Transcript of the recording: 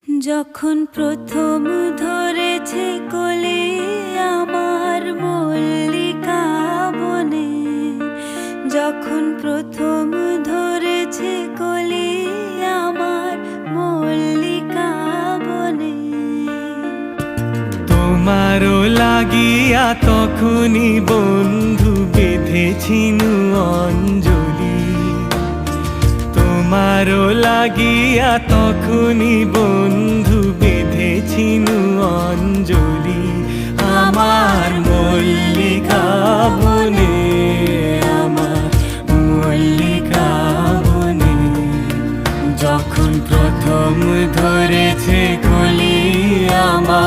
যখন প্রথম ধরেছে কলি আমার মল্লিকা বনে, যখন প্রথম ধরেছে কলি আমার মল্লিকা বনে। তোমারও লাগিয়া তখনই বন্ধু বেঁধেছিনু অঞ্জলি, তোমারও লাগিয়া তখনই বন্ধু বেঁধেছিনু অঞ্জলি। আমার মল্লিকা বনে, আমার মল্লিকা বনে, যখন প্রথম ধরেছে কলি আমার